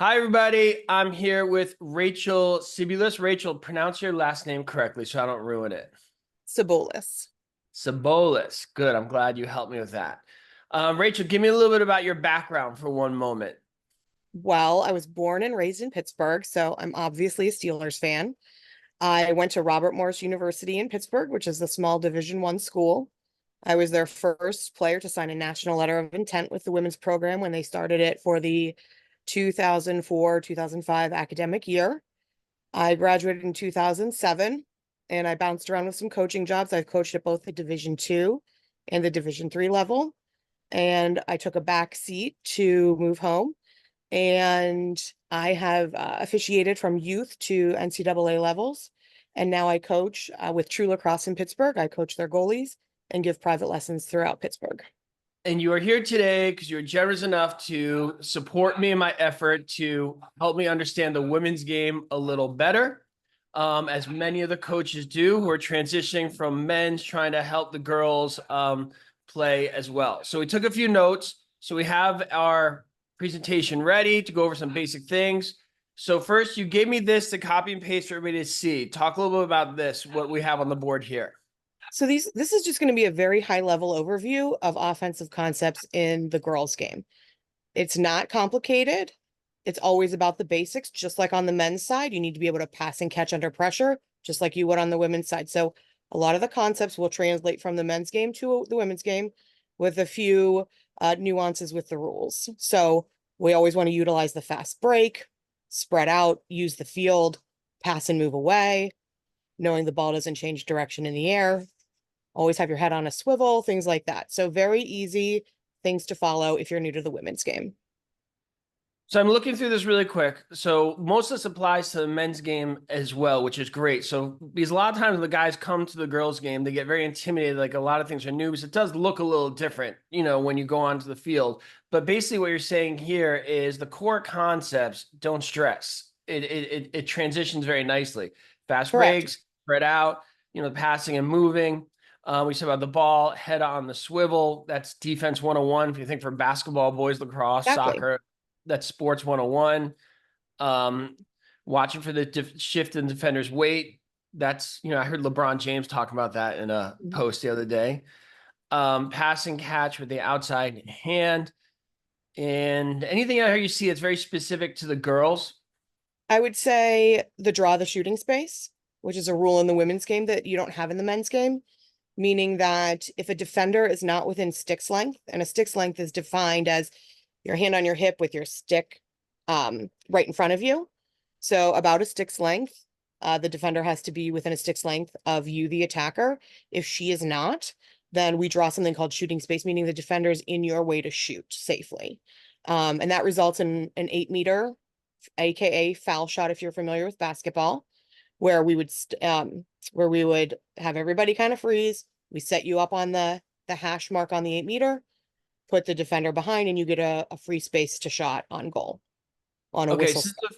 Hi, everybody. I'm here with Rachel Cibulas. Rachel, pronounce your last name correctly so I don't ruin it. Cibulas. Cibulas. Good. I'm glad you helped me with that. Rachel, give me a little bit about your background for one moment. Well, I was born and raised in Pittsburgh, so I'm obviously a Steelers fan. I went to Robert Morris University in Pittsburgh, which is a small Division I school. I was their first player to sign a national letter of intent with the women's program when they started it for the 2004-2005 academic year. I graduated in 2007 and I bounced around with some coaching jobs. I've coached at both the Division II and the Division III level. And I took a back seat to move home. And I have officiated from youth to NCAA levels. And now I coach with True Lacrosse in Pittsburgh. I coach their goalies and give private lessons throughout Pittsburgh. And you are here today because you're generous enough to support me in my effort to help me understand the women's game a little better. As many of the coaches do who are transitioning from men's, trying to help the girls play as well. So we took a few notes. So we have our presentation ready to go over some basic things. So first, you gave me this to copy and paste for everybody to see. Talk a little bit about this, what we have on the board here. So this is just going to be a very high level overview of offensive concepts in the girls' game. It's not complicated. It's always about the basics, just like on the men's side. You need to be able to pass and catch under pressure, just like you would on the women's side. So a lot of the concepts will translate from the men's game to the women's game with a few nuances with the rules. So we always want to utilize the fast break, spread out, use the field, pass and move away, knowing the ball doesn't change direction in the air. Always have your head on a swivel, things like that. So very easy things to follow if you're new to the women's game. So I'm looking through this really quick. So most of this applies to the men's game as well, which is great. So because a lot of times when the guys come to the girls' game, they get very intimidated. Like a lot of things are new because it does look a little different, when you go onto the field. But basically what you're saying here is the core concepts don't stress. It transitions very nicely. Fast Correct. breaks, spread out, passing and moving. We said about the ball, head on the swivel. That's defense 101. If you think for basketball, boys, lacrosse, Exactly. soccer, that's sports 101. Watching for the shift in defender's weight. That's, I heard LeBron James talking about that in a post the other day. Passing catch with the outside hand. And anything out here you see that's very specific to the girls. I would say the shooting space, which is a rule in the women's game that you don't have in the men's game, meaning that if a defender is not within stick's length, and a stick's length is defined as your hand on your hip with your stick right in front of you. So about a stick's length, the defender has to be within a stick's length of you, the attacker. If she is not, then we draw something called shooting space, meaning the defender is in your way to shoot safely. And that results in an 8-meter, AKA foul shot, if you're familiar with basketball, where we would have everybody kind of freeze. We set you up on the hash mark on the 8-meter, put the defender behind, and you get a free space to shot on goal on a Okay, whistle. so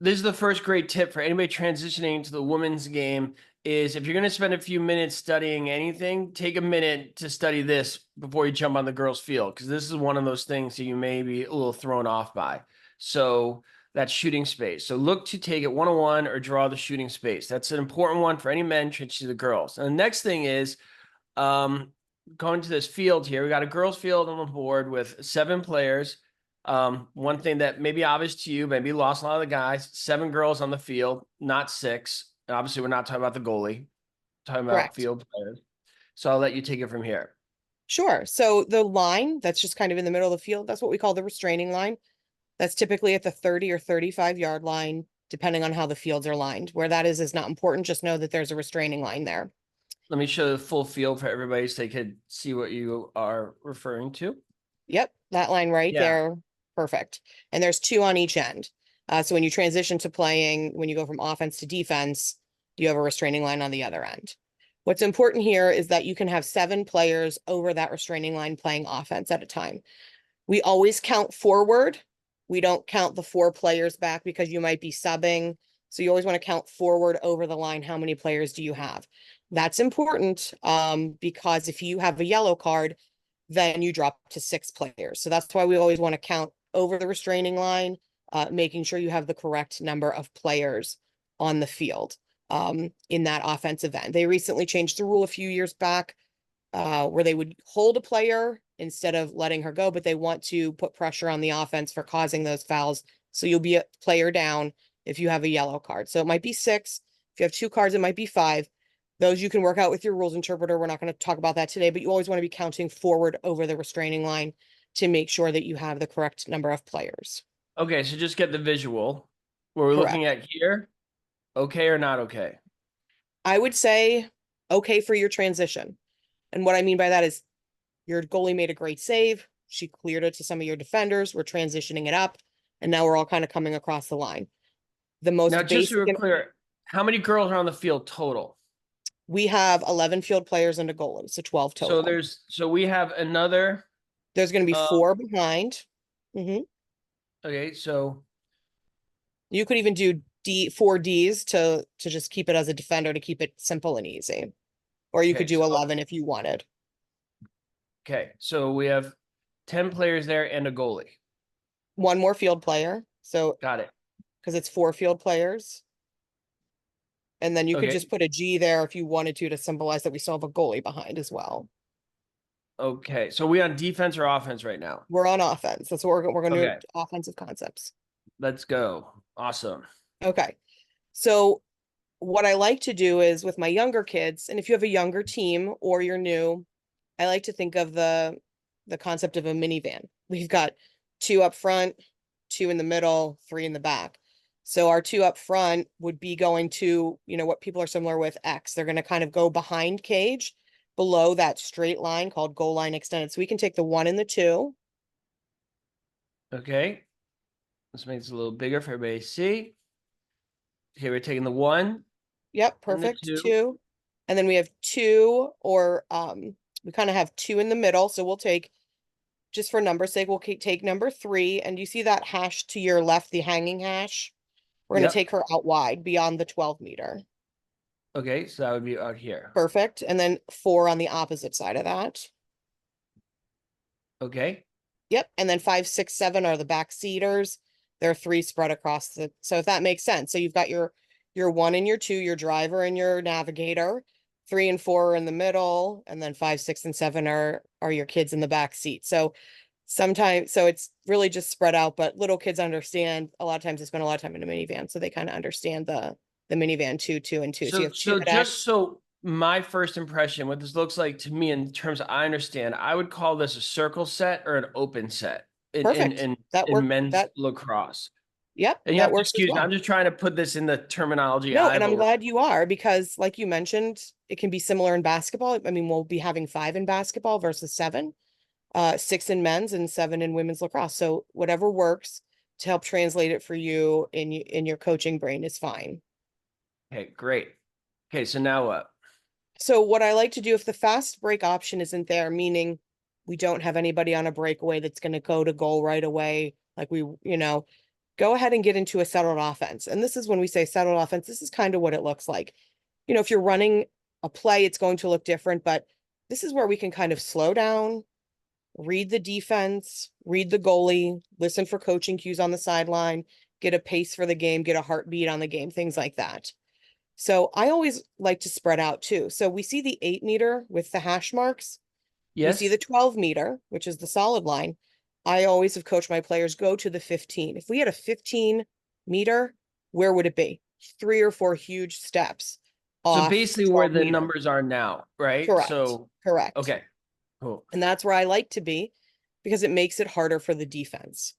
this is the first great tip for anybody transitioning to the women's game is if you're going to spend a few minutes studying anything, take a minute to study this before you jump on the girls' field, because this is one of those things that you may be a little thrown off by. So that's shooting space. So look to take it 101 or draw the shooting space. That's an important one for any men transitioning to the girls. And the next thing is going to this field here. We got a girls' field on the board with 7 players. One thing that may be obvious to you, maybe lost a lot of the guys, 7 girls on the field, not 6. And obviously, we're not talking about the goalie, talking about Correct. field players. So I'll let you take it from here. Sure. So the line that's just kind of in the middle of the field, that's what we call the restraining line. That's typically at the 30 or 35-yard line, depending on how the fields are lined. Where that is not important. Just know that there's a restraining line there. Let me show the full field for everybody so they could see what you are referring to. Yep, that line right Yeah. there. Perfect. And there's 2 on each end. So when you transition to playing, when you go from offense to defense, you have a restraining line on the other end. What's important here is that you can have 7 players over that restraining line playing offense at a time. We always count forward. We don't count the 4 players back because you might be subbing. So you always want to count forward over the line. How many players do you have? That's important because if you have a yellow card, then you drop to 6 players. So that's why we always want to count over the restraining line making sure you have the correct number of players on the field in that offensive end. They recently changed the rule a few years back where they would hold a player instead of letting her go, but they want to put pressure on the offense for causing those fouls. So you'll be a player down if you have a yellow card. So it might be 6. If you have 2 cards, it might be 5. Those you can work out with your rules interpreter. We're not going to talk about that today, but you always want to be counting forward over the restraining line to make sure that you have the correct number of players. Okay, so just get the visual. What we're Correct. looking at here, okay or not okay? I would say okay for your transition. And what I mean by that is your goalie made a great save. She cleared it to some of your defenders. We're transitioning it up. And now we're all kind of coming across the line. The Now, most just so basic, we're clear, how many girls are on the field total? we have 11 field players and a goalie, so 12 total. So we have another, There's going to be uh, 4 behind. okay, so, You could even do 4 Ds to just keep it as a defender to keep it simple and easy. Or you could okay, do so, 11 if you wanted. okay, so we have 10 players there and a goalie. 1 more field player. So, Got it. because it's 4 field players. And then you could Okay, just put a G there if you wanted to symbolize that we still have a goalie behind as well. okay, so we on defense or offense right now? We're on offense. That's what we're going to do, Okay, offensive concepts. let's go. Awesome. Okay. So what I like to do is with my younger kids, and if you have a younger team or you're new, I like to think of the concept of a minivan. We've got 2 up front, 2 in the middle, 3 in the back. So our 2 up front would be going to, what people are similar with X. They're going to kind of go behind cage below that straight line called goal line extended. So we can take the 1 and the 2. Okay, let's make this a little bigger for everybody to see. Okay, we're taking the 1 Yep, and the perfect. 2. 2. And then we have 2 or we kind of have 2 in the middle. So we'll take, just for number's sake, we'll take number 3. And you see that hash to your left, the hanging hash? We're going to Yep. take her out wide beyond the 12 meter. Okay, so that would be out here. Perfect. And then 4 on the opposite side of that. Okay. Yep. And then 5, 6, 7 are the back seaters. There are 3 spread across the, so if that makes sense. So you've got your 1 and your 2, your driver and your navigator. 3 and 4 are in the middle, and then 5, 6, and 7 are your kids in the back seat. So sometimes, so it's really just spread out, but little kids understand. A lot of times they spend a lot of time in a minivan, so they kind of understand the minivan 2, 2, and 2. So you So have 2 so at X. just so my first impression, what this looks like to me in terms of I understand, I would call this a circle set or an open set in in Perfect. in, That in work. men's That lacrosse. Yep, And you that have to works as excuse me, well. I'm just trying to put this in the terminology No, and I've I'm over. glad you are because, like you mentioned, it can be similar in basketball. I mean, we'll be having 5 in basketball versus 7, 6 in men's and 7 in women's lacrosse. So whatever works to help translate it for you in your coaching brain is fine. Okay, great. Okay, so now what? So what I like to do if the fast break option isn't there, meaning we don't have anybody on a breakaway that's going to go to goal right away, like go ahead and get into a settled offense. And this is when we say settled offense, this is kind of what it looks like. If you're running a play, it's going to look different, but this is where we can kind of slow down, read the defense, read the goalie, listen for coaching cues on the sideline, get a pace for the game, get a heartbeat on the game, things like that. So I always like to spread out too. So we see the 8 meter with the hash marks. We see Yes. the 12 meter, which is the solid line. I always have coached my players go to the 15. If we had a 15 meter, where would it be? 3 or 4 huge steps So off basically where 12 the meter. numbers are now, right? Correct. So Correct. okay, cool. And that's where I like to be because it makes it harder for the defense.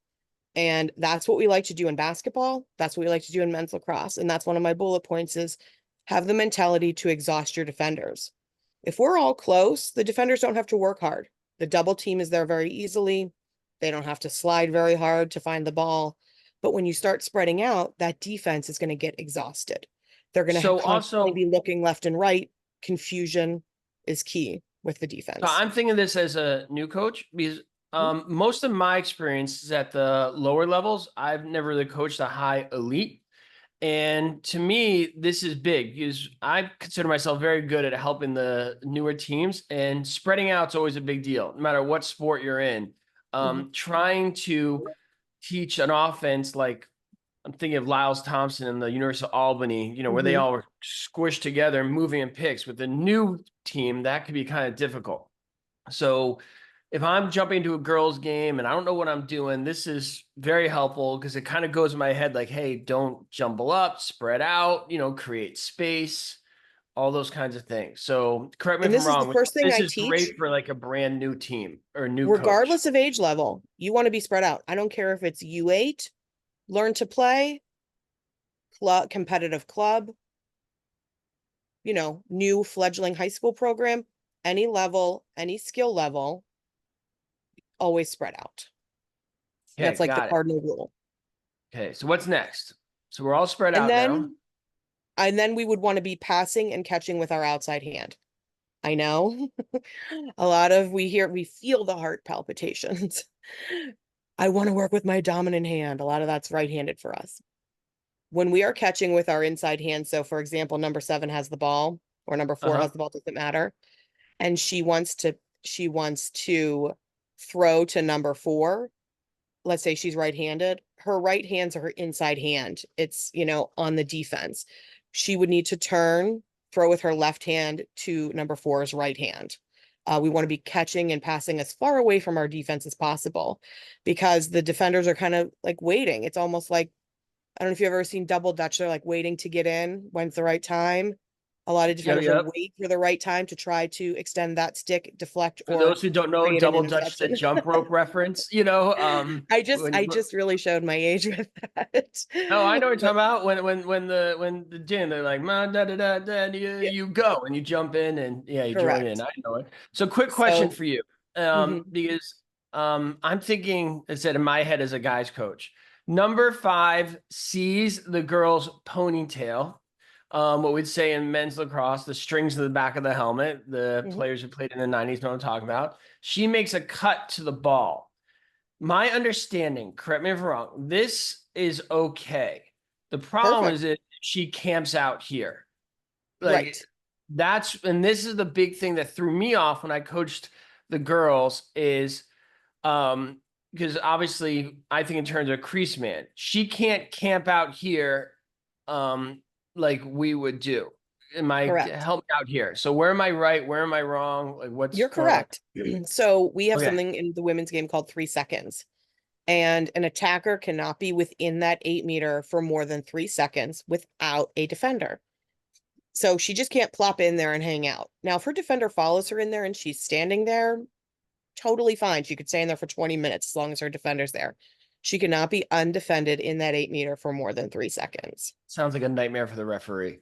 And that's what we like to do in basketball. That's what we like to do in men's lacrosse. And that's one of my bullet points is have the mentality to exhaust your defenders. If we're all close, the defenders don't have to work hard. The double team is there very easily. They don't have to slide very hard to find the ball. But when you start spreading out, that defense is going to get exhausted. They're going to So constantly also, be looking left and right. Confusion is key with the so defense. I'm thinking this as a new coach because Mhm. most of my experience is at the lower levels. I've never really coached a high elite. And to me, this is big because I consider myself very good at helping the newer teams, and spreading out is always a big deal, no matter what sport you're in. Mhm. Trying to teach an offense like I'm thinking of Lyles Thompson and the University of Albany, where they Mhm. all were squished together and moving in picks. With the new team, that could be kind of difficult. So if I'm jumping into a girls' game and I don't know what I'm doing, this is very helpful because it kind of goes in my head like, hey, don't jumble up, spread out, create space, all those kinds of things. So correct me And if I'm this is the wrong. first thing This I is teach, great for like a brand new team or a new coach. regardless of age level. You want to be spread out. I don't care if it's U8, learn to play, club, competitive club, new fledgling high school program, any level, any skill level, always spread out. Okay, That's like the got it. cardinal rule. Okay, so what's next? So we're all spread And out now. then and then we would want to be passing and catching with our outside hand. I know we feel the heart palpitations. I want to work with my dominant hand. A lot of that's right-handed for us. When we are catching with our inside hand, so for example, number 7 has the ball or number 4 Uh-huh. has the ball, doesn't matter. And she wants to throw to number 4. Let's say she's right-handed. Her right hand's her inside hand. It's, on the defense. She would need to turn, throw with her left hand to number 4's right hand. We want to be catching and passing as far away from our defense as possible because the defenders are kind of like waiting. It's almost like, I don't know if you've ever seen double dutch. They're like waiting to get in. When's the right time? A lot of Yep, defenders will yep. wait for the right time to try to extend that stick, deflect, For or those who don't know, create an double dutch the interception. jump rope reference, I just when I just really showed my age with that. oh, I know what you're But talking about. When the gym, they're like, man, da da da da, yeah, you go and you jump in and yeah, you join in. correct. I know it. So, quick question So for you, mhm, because I'm thinking, I said in my head as a guy's coach, number 5 sees the girl's ponytail. What we'd say in men's lacrosse, the strings in the back of the helmet. The mhm, players who played in the '90s know what I'm talking about. She makes a cut to the ball. My understanding, correct me if I'm wrong, this is okay. The problem is perfect. that she camps out here. Right. Like and this is the big thing that threw me off when I coached the girls is because obviously I think in terms of crease man, she can't camp out here um like we would do. Am I Correct. help me out here? So where am I right? Where am I wrong? Like what's You're going on? correct. So we have Okay. something in the women's game called 3 seconds. And an attacker cannot be within that 8 meter for more than 3 seconds without a defender. So she just can't plop in there and hang out. Now, if her defender follows her in there and she's standing there, totally fine. She could stay in there for 20 minutes as long as her defender's there. She cannot be undefended in that 8 meter for more than 3 seconds. Sounds like a nightmare for the referee.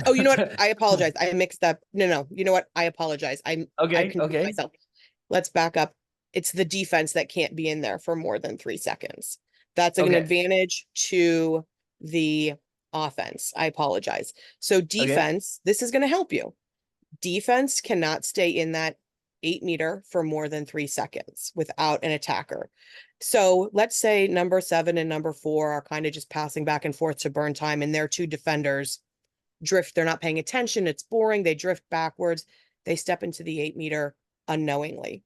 Oh, you know what? I apologize. I mixed up. No. You know what? I apologize. I Okay, confused okay, myself. Let's back up. It's the defense that can't be in there for more than 3 seconds. That's an okay, advantage to the offense. I apologize. So okay. defense, this is going to help you. Defense cannot stay in that 8 meter for more than 3 seconds without an attacker. So let's say number 7 and number 4 are kind of just passing back and forth to burn time, and their 2 defenders drift. They're not paying attention. It's boring. They drift backwards. They step into the 8 meter unknowingly.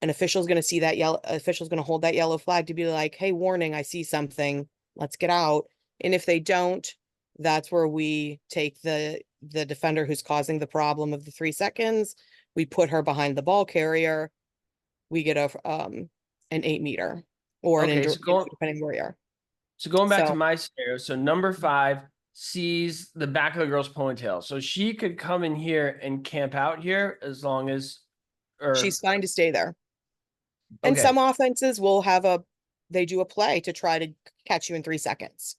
An official's going to see that official's going to hold that yellow flag to be like, hey, warning, I see something. Let's get out. And if they don't, that's where we take the defender who's causing the problem of the 3 seconds. We put her behind the ball carrier. We get an 8 meter or an Okay, indoor, depending where we are. so going back to So my scenario, so number 5 sees the back of the girl's ponytail. So she could come in here and camp out here as long as or she's fine to stay there. And some okay. offenses will they do a play to try to catch you in 3 seconds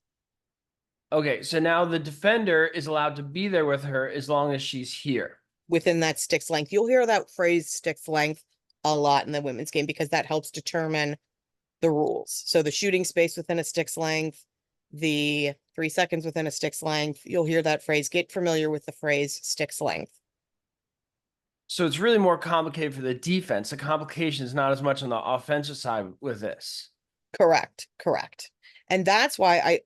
Okay, so now the defender is allowed to be there with her as long as she's here. within that stick's length. You'll hear that phrase stick's length a lot in the women's game because that helps determine the rules. So the shooting space within a stick's length, the 3 seconds within a stick's length, you'll hear that phrase. Get familiar with the phrase stick's length. So it's really more complicated for the defense. The complication is not as much on the offensive side with this. Correct. And that's why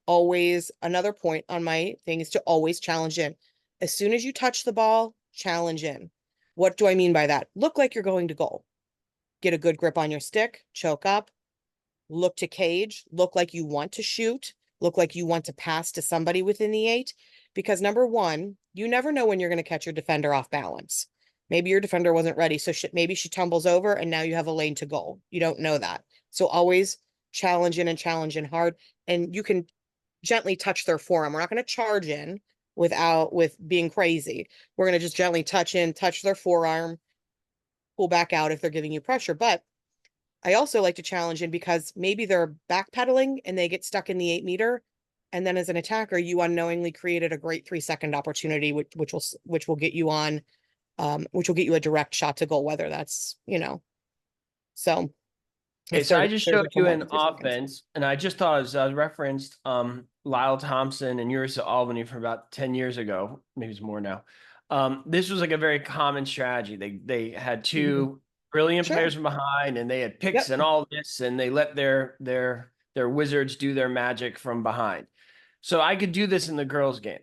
another point on my thing is to always challenge in. As soon as you touch the ball, challenge in. What do I mean by that? Look like you're going to goal. Get a good grip on your stick, choke up, look to cage, look like you want to shoot, look like you want to pass to somebody within the 8. Because number one, you never know when you're going to catch your defender off balance. Maybe your defender wasn't ready. So maybe she tumbles over and now you have a lane to goal. You don't know that. So always challenge in hard. And you can gently touch their forearm. We're not going to charge in with being crazy. We're going to just gently touch in, touch their forearm, pull back out if they're giving you pressure. But I also like to challenge in because maybe they're backpedaling and they get stuck in the 8 meter. And then as an attacker, you unknowingly created a great 3-second opportunity, which will get you on, which will get you a direct shot to goal, whether that's, so Okay, if so I they're just there's showed like a you more an than 3 seconds. offense, and I just thought as I referenced Lyle Thompson and University of Albany from about 10 years ago, maybe it's more now. This was like a very common strategy. They had Mhm. two brilliant Sure. players from behind, and they had picks Yep. and all this, and they let their wizards do their magic from behind. So I could do this in the girls' game.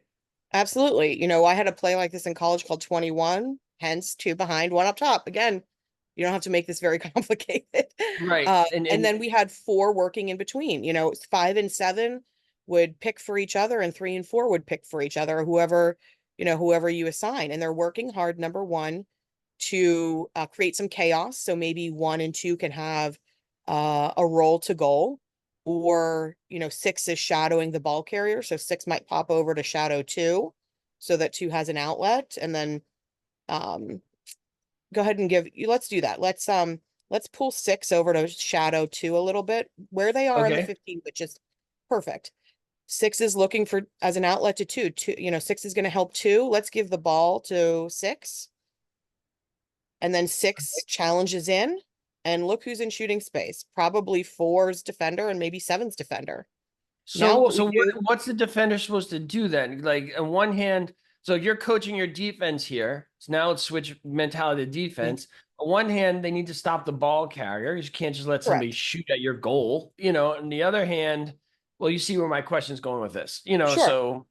Absolutely. I had a play like this in college called 21, hence 2 behind, 1 up top. Again, you don't have to make this very complicated. Right. And then we had 4 working in between. 5 and 7 would pick for each other, and 3 and 4 would pick for each other, whoever you assign. And they're working hard, number one, to create some chaos. So maybe 1 and 2 can have a roll to goal, or 6 is shadowing the ball carrier. So 6 might pop over to shadow 2 so that 2 has an outlet. And then um go ahead and let's do that. Let's pull 6 over to shadow 2 a little bit where they are in the Okay. 15, which is perfect. 6 is looking for as an outlet to 2. 6 is going to help 2. Let's give the ball to 6. And then 6 challenges in, and look who's in shooting space. Probably 4's defender and maybe 7's defender. Now So, what we so do, what's the defender supposed to do then? Like on one hand, so you're coaching your defense here. So now let's switch mentality to Mhm. defense. On one hand, they need to stop the ball carrier. You can't just let somebody Correct. shoot at your goal, On the other hand, well, you see where my question's going with this, Sure. so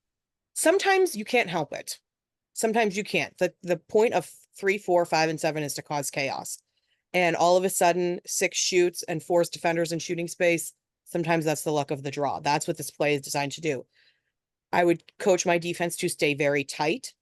Sometimes you can't help it. Sometimes you can't. The point of 3, 4, 5, and 7 is to cause chaos. And all of a sudden, 6 shoots and 4's defenders in shooting space. Sometimes that's the luck of the draw. That's what this play is designed to do. I would coach my defense to stay very tight.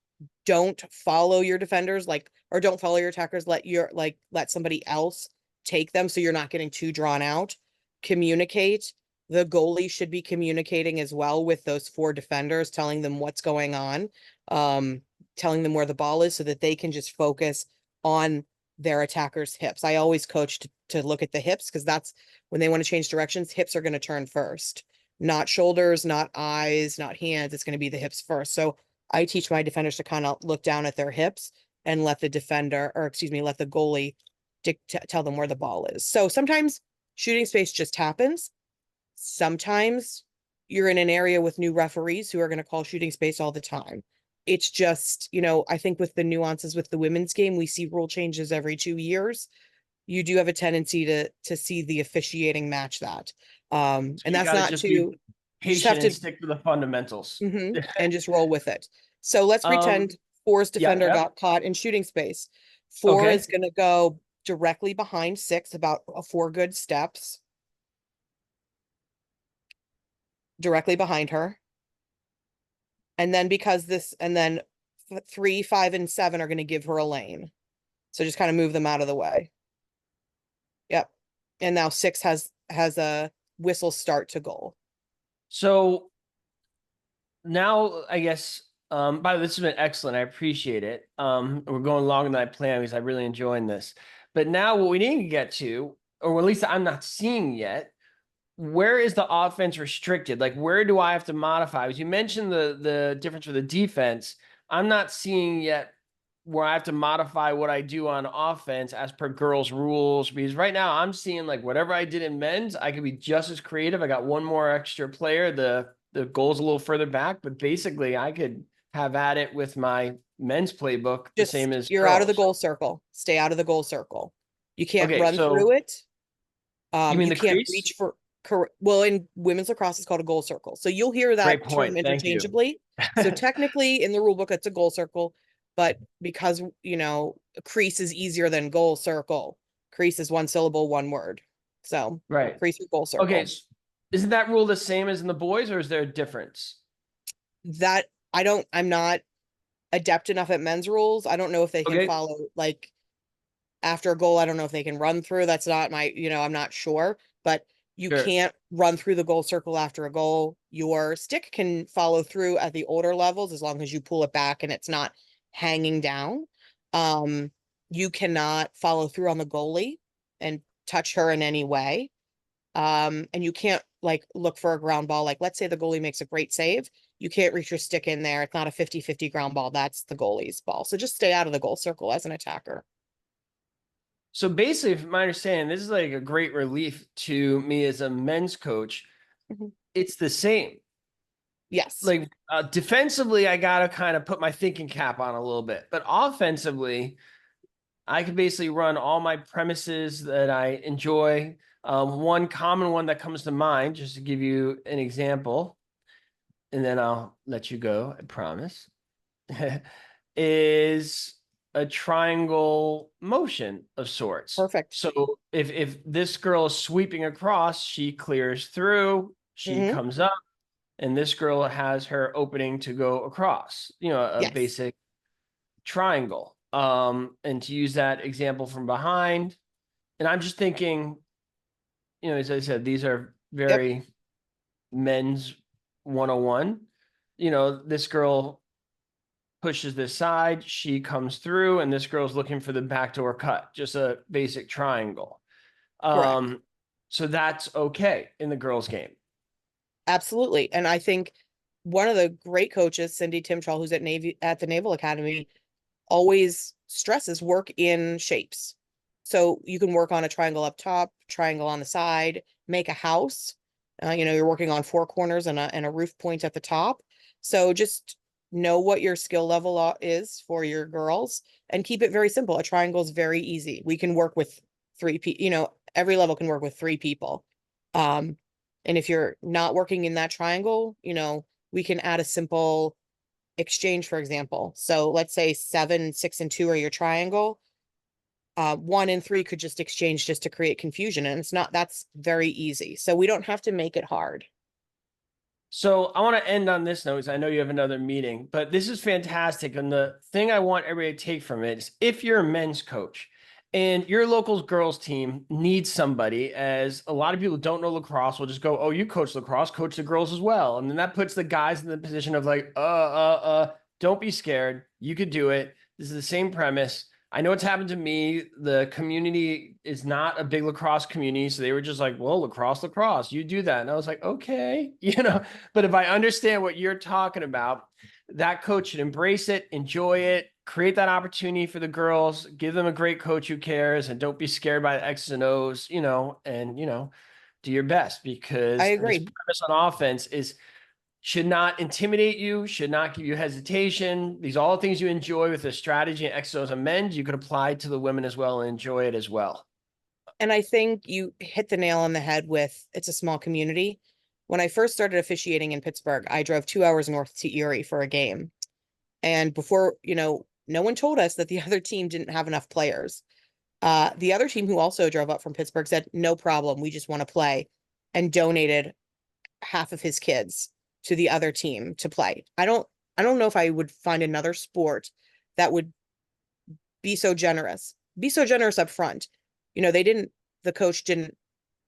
Don't follow your defenders, or don't follow your attackers. Let somebody else take them so you're not getting too drawn out. Communicate. The goalie should be communicating as well with those 4 defenders, telling them what's going on, um, telling them where the ball is so that they can just focus on their attacker's hips. I always coach to look at the hips because that's when they want to change directions, hips are going to turn first, not shoulders, not eyes, not hands. It's going to be the hips first. So I teach my defenders to kind of look down at their hips and let the let the goalie tell them where the ball is. So sometimes shooting space just happens. Sometimes you're in an area with new referees who are going to call shooting space all the time. It's just, I think with the nuances with the women's game, we see rule changes every 2 years. You do have a tendency to see the officiating match that. so And you that's got to not just be to, you just have patient and to stick to the fundamentals. and just roll with it. So let's Um, pretend 4's yeah, defender yeah. got caught in shooting space. 4 is Okay. going to go directly behind 6, about 4 good steps, directly behind her. And then 3, 5, and 7 are going to give her a lane. So just kind of move them out of the way. Yep. And now 6 has a whistle start to goal. So now I guess by the way, this has been excellent. I appreciate it. We're going longer than I planned because I really enjoying this. But now what we need to get to, or at least I'm not seeing yet, where is the offense restricted? Like where do I have to modify? As you mentioned the difference with the defense, I'm not seeing yet where I have to modify what I do on offense as per girls' rules. Because right now I'm seeing like whatever I did in men's, I could be just as creative. I got one more extra player. The goal's a little further back, but basically I could have at it with my men's playbook the same Just as you're out of the girls. goal circle. Stay out of the goal circle. You can't Okay, run through so it. you mean You the can't crease? reach for well, in women's lacrosse, it's called a goal circle. So you'll hear Great that term point. Thank you. interchangeably. So technically, in the rule book, it's a goal circle, but because a crease is easier than goal circle, crease is 1 syllable, 1 word. So Right. free through goal Okay. circle. Isn't that rule the same as in the boys, or is there a difference? That I'm not adept enough at men's rules. I don't know if they can Okay. follow like after a goal. I don't know if they can run through. That's not my, I'm not sure, but you Sure. can't run through the goal circle after a goal. Your stick can follow through at the older levels as long as you pull it back and it's not hanging down. Um, you cannot follow through on the goalie and touch her in any way. And you can't like look for a ground ball. Like, let's say the goalie makes a great save. You can't reach your stick in there. It's not a 50-50 ground ball. That's the goalie's ball. So just stay out of the goal circle as an attacker. So basically, from my understanding, this is like a great relief to me as a men's coach. Mhm. It's the same. Yes. Like defensively, I gotta kind of put my thinking cap on a little bit, but offensively, I can basically run all my premises that I enjoy. One common one that comes to mind, just to give you an example, and then I'll let you go, I promise, is a triangle motion of sorts. Perfect. So if this girl is sweeping across, she clears through, she Hmm. comes up, and this girl has her opening to go across, a Yes. basic triangle. And to use that example from behind, and I'm just thinking, as I said, these are Yep. very men's 101. This girl pushes this side, she comes through, and this girl's looking for the backdoor cut, just a basic triangle. Correct. Um, so that's okay in the girls' game. Absolutely. And I think one of the great coaches, Cindy Timtrall, who's at the Naval Academy, always stresses work in shapes. So you can work on a triangle up top, triangle on the side, make a house. You're working on four corners and a roof point at the top. So just know what your skill level is for your girls and keep it very simple. A triangle is very easy. We can work with three people, every level can work with three people. Um, and if you're not working in that triangle, we can add a simple exchange, for example. So let's say 7, 6, and 2 are your triangle. 1 and 3 could just exchange just to create confusion. And that's very easy. So we don't have to make it hard. So I want to end on this note, because I know you have another meeting, but this is fantastic. And the thing I want everybody to take from it is if you're a men's coach and your local girls team needs somebody, as a lot of people don't know lacrosse, will just go, oh, you coach lacrosse, coach the girls as well. And then that puts the guys in the position of like, don't be scared. You could do it. This is the same premise. I know it's happened to me. The community is not a big lacrosse community. So they were just like, well, lacrosse, you do that. And I was like, okay, but if I understand what you're talking about, that coach should embrace it, enjoy it, create that opportunity for the girls, give them a great coach who cares, and don't be scared by the X's and O's, do your best, I because this agree. premise on offense should not intimidate you, should not give you hesitation. These are all things you enjoy with the strategy and X's and O's and men's. You could apply to the women as well and enjoy it as well. And I think you hit the nail on the head with it's a small community. When I first started officiating in Pittsburgh, I drove 2 hours north to Erie for a game. And before, no one told us that the other team didn't have enough players. The other team who also drove up from Pittsburgh said, no problem, we just want to play, and donated half of his kids to the other team to play. I don't know if I would find another sport that would be so generous. Be so generous up front. The coach didn't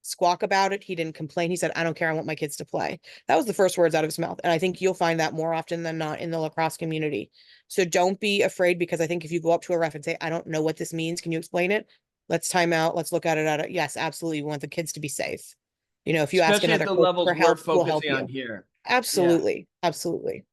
squawk about it. He didn't complain. He said, I don't care. I want my kids to play. That was the first words out of his mouth. And I think you'll find that more often than not in the lacrosse community. So don't be afraid, because I think if you go up to a ref and say, I don't know what this means, can you explain it? Let's time out. Let's look at it. Yes, absolutely. We want the kids to be safe. If you ask Especially at another the coach levels for we're help, we'll help focusing on you. here. Yeah. Absolutely. Absolutely.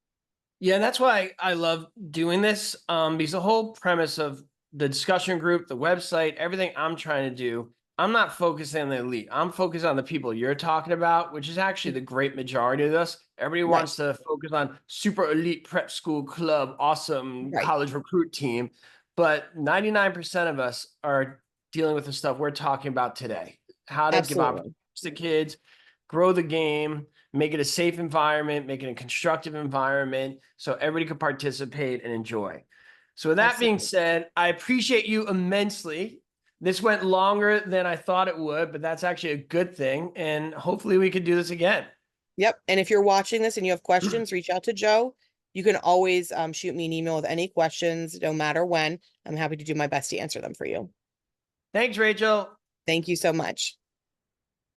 Yeah, and that's why I love doing this. Because the whole premise of the discussion group, the website, everything I'm trying to do, I'm not focusing on the elite. I'm focused on the people you're talking about, which is actually the great majority of us. Everybody Right. wants to focus on super elite prep school club, awesome Right. college recruit team. But 99% of us are dealing with the stuff we're talking about today. How to give opportunities Absolutely. to kids, grow the game, make it a safe environment, make it a constructive environment so everybody can participate and enjoy. So with that being Absolutely. said, I appreciate you immensely. This went longer than I thought it would, but that's actually a good thing. And hopefully we could do this again. Yep. And if you're watching this and you have questions, reach out to Joe. You can always shoot me an email with any questions, no matter when. I'm happy to do my best to answer them for you. Thanks, Rachel. Thank you so much.